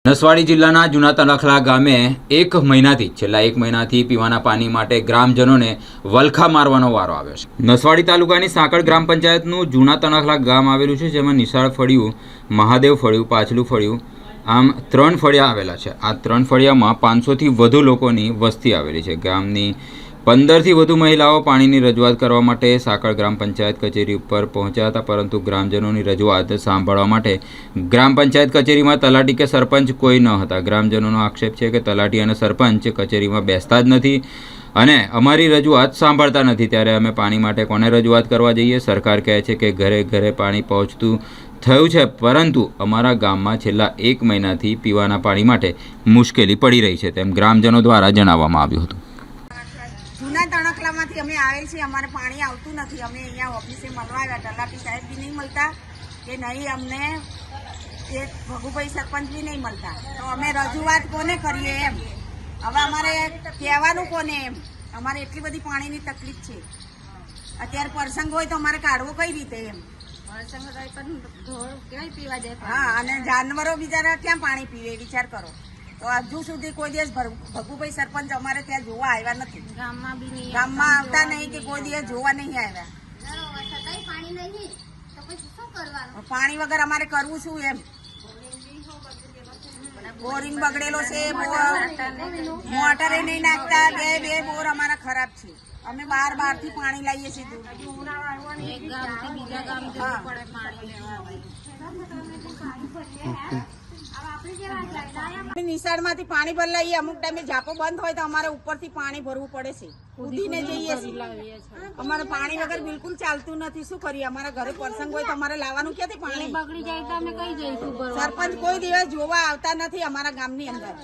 નસવાડી જિલ્લાના જૂના તણખલા ગામે છેલ્લા એક મહિનાથી પીવાના પાણી માટે ગ્રામજનોને વલખા મારવાનો વારો આવ્યો છે। નસવાડી તાલુકાની સાંકળ ગ્રામ પંચાયતનું જૂના તણખલા ગામ આવેલું છે, જેમાં નિશાળ ફળિયું, મહાદેવ ફળિયું, પાછલું ફળિયું આમ 3 ફળિયા આવેલા છે। આ 3 ફળિયામાં 500થી વધુ લોકોની વસ્તી આવેલી છે। ગામની 15થી વધુ મહિલાઓ પાણીની રજૂઆત કરવા માટે સાંકળ ગ્રામ પંચાયત કચેરી ઉપર પહોંચ્યા હતા, પરંતુ ગ્રામજનોની રજૂઆત સાંભળવા માટે ગ્રામ પંચાયત કચેરીમાં તલાટી કે સરપંચ કોઈ ન હતા। ગ્રામજનોનો આક્ષેપ છે કે તલાટી અને સરપંચ કચેરીમાં બેસતા જ નથી અને અમારી રજૂઆત સાંભળતા નથી, ત્યારે અમે પાણી માટે કોને રજૂઆત કરવા જઈએ? સરકાર કહે છે કે ઘરે ઘરે પાણી પહોંચતું થયું છે, પરંતુ અમારા ગામમાં છેલ્લા 1 મહિનાથી પીવાના પાણી માટે મુશ્કેલી પડી રહી છે, તેમ ગ્રામજનો દ્વારા જણાવવામાં આવ્યું હતું। જૂના તણખલામાંથી અમે આવેલ છીએ, અમારે પાણી આવતું નથી। અમે અહીંયા ઓફિસે મળવા આવ્યા, તલાટી સાહેબ બી નહીં મળતા કે નહીં, અમને એ ભગુભાઈ સરપંચ બી નહીં મળતા, તો અમે રજૂઆત કોને કરીએ એમ? હવે અમારે કહેવાનું કોને એમ? અમારે એટલી બધી પાણીની તકલીફ છે। અત્યારે પ્રસંગ હોય તો અમારે કાઢવો કઈ રીતે એમ? હા, અને જાનવરો બિચારા ક્યાં પાણી પીવે વિચાર કરો। તો હજુ સુધી કોઈ દિવસ ભગુભાઈ સરપંચ અમારે ત્યાં જોવા આવ્યા નથી, ગામમાં આવતા નહીં કે કોઈ દિવસ જોવા નહીં આવ્યા। પાણી વગર અમારે કરવું શું એમ? બોરિંગ બગડેલો છે, મોટરે નહીં નાખતા, બે બોર અમારા ખરાબ છે। અમે બહાર થી પાણી લાવીએ છીએ, નિશાળમાંથી પાણી બદલાઈએ, અમુક ટાઈમે ઝાપો બંધ હોય તો અમારે ઉપરથી પાણી ભરવું પડે છે, કૂદીને જઈએ છીએ। અમારે પાણી વગર બિલકુલ ચાલતું નથી, શું કરીએ? અમારા ઘરે પ્રસંગ હોય તો અમારે લાવવાનું ક્યાંથી? પાણી બગડી જાય તો અમે કઈ જઈશું? સરપંચ કોઈ દિવસ જોવા આવતા નથી અમારા ગામની અંદર।